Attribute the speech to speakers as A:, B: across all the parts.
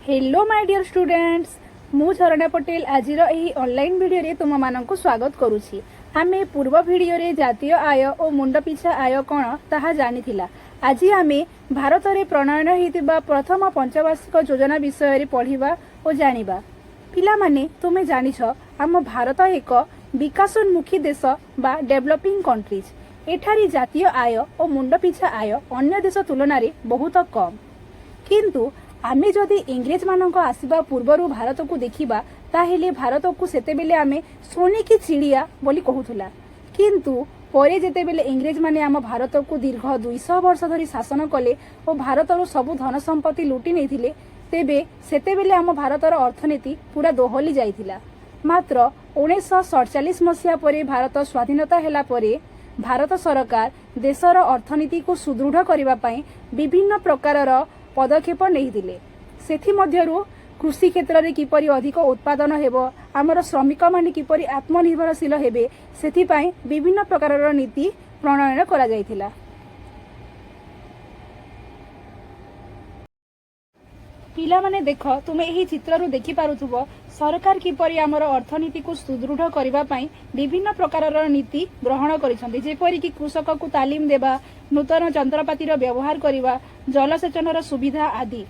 A: Hello my dear students मु झरणा पटेल आज online video रे तुम मानक स्वागत करुछि। आमे पूर्व वीडियो रे जातीय आय और मुंड पिछा आय कौन ताहा जानिथिला। आज आमे भारत रे प्रणयन हेतिबा प्रथम पंचवार्षिक योजना विषय रे पढ़िबा और जानिबा। पिला माने तुमे जानिछ आम भारत एक विकासोन्मुखी देश बा डेवलपिंग कंट्रीज। एठारी जातीय आय और मुंड पिछा आय अन्य देश तुलन रे बहुत कम, किंतु आमे जदि इंग्रेज मानक आसीबा पूर्वरु भारत को देखिबा ताहेले भारत को सेतेबेले आमे सोने की चिड़िया बोली कहूथुला, किंतु परे जेतेबेले इंग्रेज माने आम भारत को दीर्घ 200 वर्ष धरी शासन कले और भारतर सबु धन संपत्ति लुटि नेथिले तेबे सेतेबेले आम भारतर अर्थनीति पूरा दोहली जाइथिला। मात्र 1947 मसीहा परे भारत स्वाधीनता हेला परे भारत सरकार देशर अर्थनीति को सुदृढ़ करबा पई विभिन्न प्रकारर पदक्षेप नहीं। सेथि मध्यरु कृषि क्षेत्र में किपरि अधिक उत्पादन हेबो, आमर श्रमिक माने किपरि आत्मनिर्भरशील हेबे, सेथि पई विभिन्न प्रकारर नीति प्रणयन करा जायथिला। पिला माने देख तुमे एही चित्ररु देखि पारुथुबो सरकार किपरि आमर अर्थनीति को सुदृढ़ करबा पई विभिन्न प्रकारर नीति ग्रहण करिसंती, जेपरि कि कृषक को तालीम देबा, नूतन यंत्रपातिर व्यवहार करबा, जलसेचनर सुविधा आदि।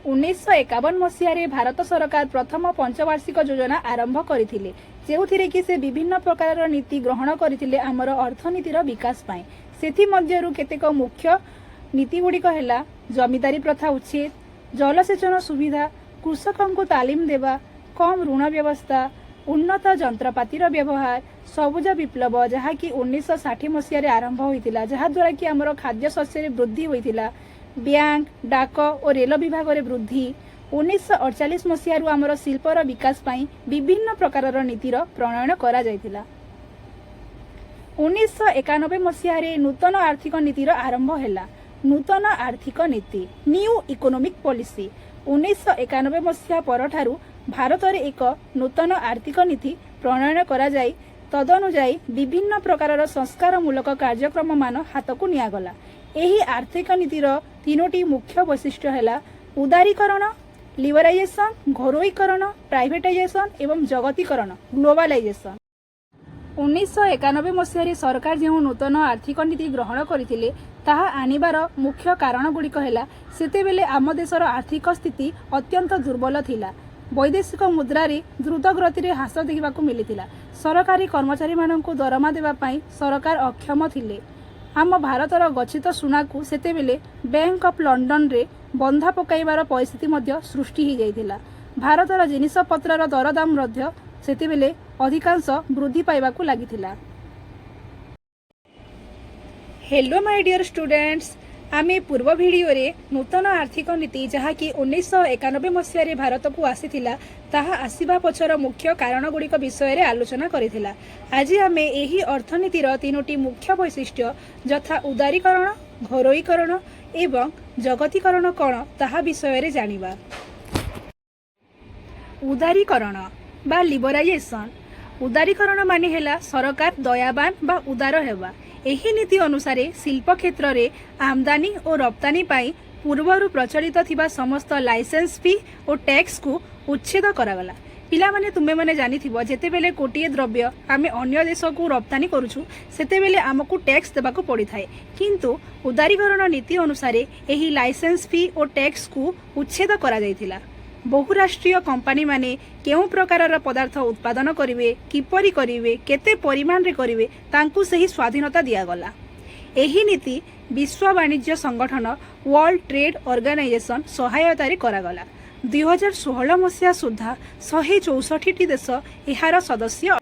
A: 1951 मसीह रे भारत सरकार प्रथम पंचवार्षिक योजना आरंभ करथिले, जेउथिरे कि से विभिन्न प्रकारर नीति ग्रहण करथिले आमर अर्थनीतिर विकास पई। सेथि मध्यरु केतेक मुख्य नीति गुड़िक है जमीदारी प्रथा उच्छेद, जलसेचन सुविधा, कृषकों को तालीम देवा, कम ऋण व्यवस्था, उन्नत यंत्रपातिर व्यवहार, सबुज विप्लव जहाँकि 1960 मसीह आरंभ होता, जहाद्वारा कि आमर खाद्य शस्य वृद्धि होता, बैंक डाक और रेल विभाग रे वृद्धि। 1948 मसीह आमर शिल्पर विकास पाई विभिन्न प्रकारर नीतिर प्रणयन करा जायतिला। 1991 मसीह नूतन आर्थिक नीतिर आरंभ हैला। नूतन आर्थिक नीति न्यू इकोनॉमिक पॉलिसी 1991 मसीहा परठारु भारत रे एक नूतन आर्थिक नीति प्रणयन करा जाय, तदनुजाई विभिन्न प्रकारर संस्कार मूलक कार्यक्रम मान हाथ को नियागला। एही आर्थिक नीतिर तीनोटी मुख्य वैशिष्ट्य हैला उदारीकरण, लिबराइजेशन, घरोईकरण, प्राइवेटाइजेशन एवं जगतीकरण ग्लोबलाइजेशन। 1991 मसीह सरकार जो नूतन आर्थिक नीति ग्रहण करथिले ताहा आनिबार मुख्य कारण गुड़िक है सेतेबेले आम देशर आर्थिक स्थिति अत्यंत दुर्बल थिला। वैदेशिक मुद्रा रे द्रुत गति में ह्रास देखा मिलता। सरकारी कर्मचारी मानक दरमा देवा पाई सरकार अक्षम थिले। आम भारतर गच्छित सुना को सेतेबेले बैंक ऑफ लंडन रे बंधा पकाइबार परिस्थिति मध्य सृष्टि हो जाइथिला। भारतर जिनिस पत्रर दरदाम मध्य सेतेबेले अधिकांश वृद्धि पाइबाकू लागिथिला। हेलो माय डियर स्टूडेंट्स, आमे पूर्व वीडियो रे नूतन आर्थिक नीति जहाँकि 1991 मसीह रे भारत को आसीथिला ताहा आसीबा पछर मुख्य कारण गुड़िक विषय रे आलोचना करिथिला। आज आमे एही अर्थनीतिर तीनोटी मुख्य वैशिष्ट्य यथा उदारीकरण, घरोईकरण एवं जगतीकरण कौन ताहा विषय रे जानिबा। उदारीकरण बा लिबराइजेशन। उदारीकरण माने हेला सरकार दयाबान बा उदार हेबा। एही नीति अनुसार शिल्प क्षेत्र रे आमदानी और रप्तानी पाई पूर्वरु प्रचलित थिबा समस्त लाइसेंस फी और टैक्स को उच्छेद करागला। पिला माने तुमे माने जानिथिबो जेतेबेले कोटिए द्रव्य आमे अन्य देश को रप्तानी करूछु सेतेबेले आमको टैक्स देबाको पड़ी थाए, किंतु उदारीकरण नीति अनुसार एही लाइसेंस फी और टैक्स को उच्छेद करा जायथिला। बहुराष्ट्रीय कंपनी माने केउ प्रकारर पदार्थ उत्पादन करिवे, किपरि करिवे, केते परिमाण रे करिवे तांकु सही स्वाधीनता दियागला। एही नीति विश्व वाणिज्य संगठन वर्ल्ड ट्रेड ऑर्गेनाइजेशन सहायता रे करागला। 2016 मसीहा सुधा 164 देश एहार सदस्य।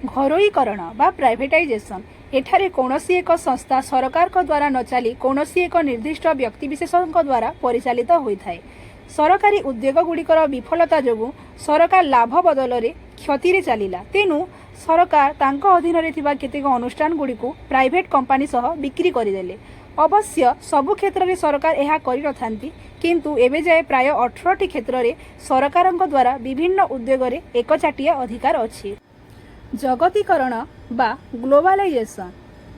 A: घरोईकरण बा प्राइवेटाइजेशन एठारे कौनसी एक संस्था सरकार को द्वारा न चली कौनसी एक निर्दिष्ट व्यक्तिविशेषों द्वारा परिचालित होइथाय। सरकारी उद्योग गुड़िकर विफलता जोगु सरकार लाभ बदल रे क्षति रे चलिला, तेनु सरकार तांको अधीन रे थिबा केतेक अनुष्ठान गुड़िको प्राइवेट कंपनी सह बिक्री करिदेले। अवश्य सबु क्षेत्र रे सरकार एहा करि नथांती, किंतु एबे जाय प्राय 18टी क्षेत्र रे सरकारक द्वारा विभिन्न उद्योग रे एकचाटिया अधिकार अछि। जगतीकरण बा ग्लोबलाइजेशन।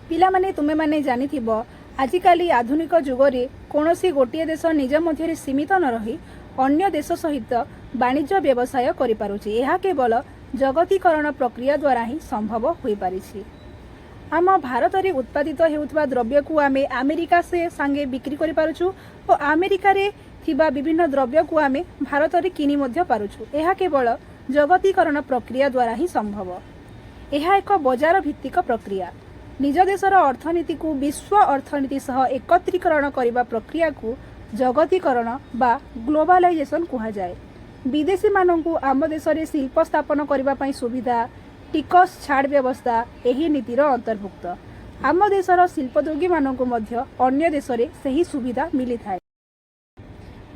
A: पिला माने तुमे माने जानिथिबो आजिकाली आधुनिक जुगरे कौनसी गोटे देश निज मध्य सीमित न रही अन्य देश सहित वाणिज्य व्यवसाय करिपारुछि। यह केवल जगतीकरण प्रक्रिया द्वारा ही संभव हो पारिछि। आम भारत में उत्पादित होउथबा द्रव्य को आमे अमेरिका से सांगे बिक्री करि पारुछु और अमेरिका रे थिबा विभिन्न द्रव्य को आमे भारत में किनि मध्य पारुछु। यह केवल जगतीकरण प्रक्रिया द्वारा ही संभव। यह एक बजार भित्तिक प्रक्रिया। निज देशर अर्थनीति को विश्व अर्थनीति सह एकत्रीकरण करने प्रक्रिया को जगतीकरण बा ग्लोबलाइजेशन कहा जाए। विदेशी मानू आम देश में शिल्प स्थापन करने सुविधा टिकस छाड़ व्यवस्था यही नीतिर अंतर्भुक्त। आम देशर शिल्पोद्योगी मानू अन्य देश में सही सुविधा मिली थाए।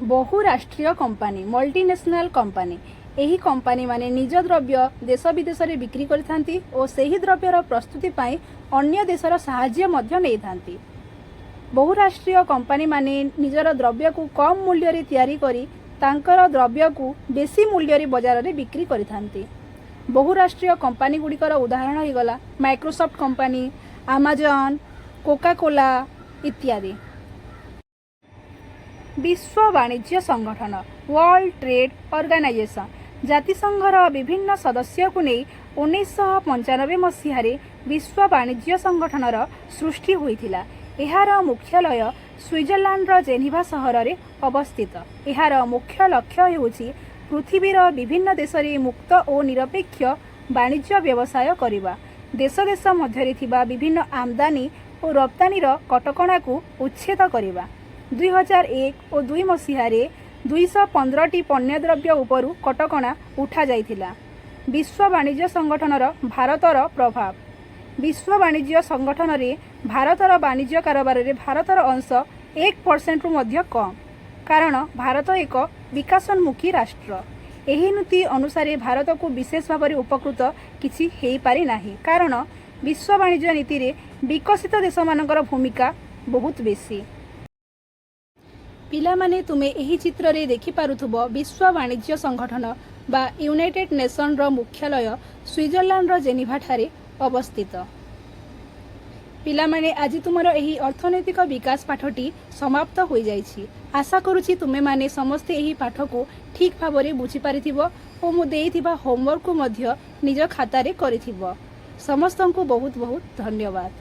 A: बहुराष्ट्रीय कंपनी मल्टीनेशनल कंपनी यही कंपनी माने निज द्रव्य देश विदेश में बिक्री करथांती और सही द्रव्यर प्रस्तुति पाई अन्य देशर साहाय्य मध्य नहीं थांती। बहुराष्ट्रीय कंपनी माने निजर द्रव्य को कम मूल्य रे तैयारी करी तांकर द्रव्य को बेसी मूल्य रे बाजार रे बिक्री करथांती। बहुराष्ट्रीय कंपनी गुड़िकर उदाहरण हो गला Microsoft company, Amazon, Coca Cola इत्यादि। विश्व वाणिज्य संगठन वर्ल्ड ट्रेड ऑर्गेनाइजेशन जातिसंघर विभिन्न सदस्य को नहीं 1995 मसीह विश्व वाणिज्य संगठनर सृष्टि होइथिला। एहार मुख्यालय स्विट्जरलैंड जेनेवा सहर में अवस्थित। एहार मुख्य लक्ष्य हेउछि पृथ्वीर विभिन्न देश में मुक्त और निरपेक्ष वाणिज्य व्यवसाय करबा, देश देश मध्य थिबा विभिन्न आमदानी और रप्तानीर कटकणा को उच्छेद करबा। 2001 और 2 मसीह 215टी पण्य द्रव्य उपरू कटकणा उठा जाइथिला। विश्व वाणिज्य संगठनर भारतर प्रभाव। विश्व वाणिज्य संगठन रे भारतर वाणिज्य कारोबार रे भारतर अंश 1% रु मध्य कम, कारण भारत एक विकासोन्मुखी राष्ट्र। एही नीति अनुसार भारत को विशेष भाव में उपकृत किछि हेई पारि नाही, कारण विश्व वाणिज्य नीति रे विकसित देश मानकर भूमिका बहुत बेसी। पिला माने तुमे एही चित्र रे देखि पारुथबो विश्व वाणिज्य संगठन बा यूनाइटेड नेशन रो मुख्यालय स्विट्जरलैंड रो जेनेवा ठारे अवस्थित। पिला माने आज तुमर एही अर्थनैतिक विकास पाठटी समाप्त हो जाइछि। आशा करूछि तुमे माने समस्ते एही पाठ को ठीक भाव में बुझी पारिथिबो और मु देइथिबा होमवर्क को मध्य निज खाता रे करिथिबो। समस्तंकु बहुत बहुत धन्यवाद।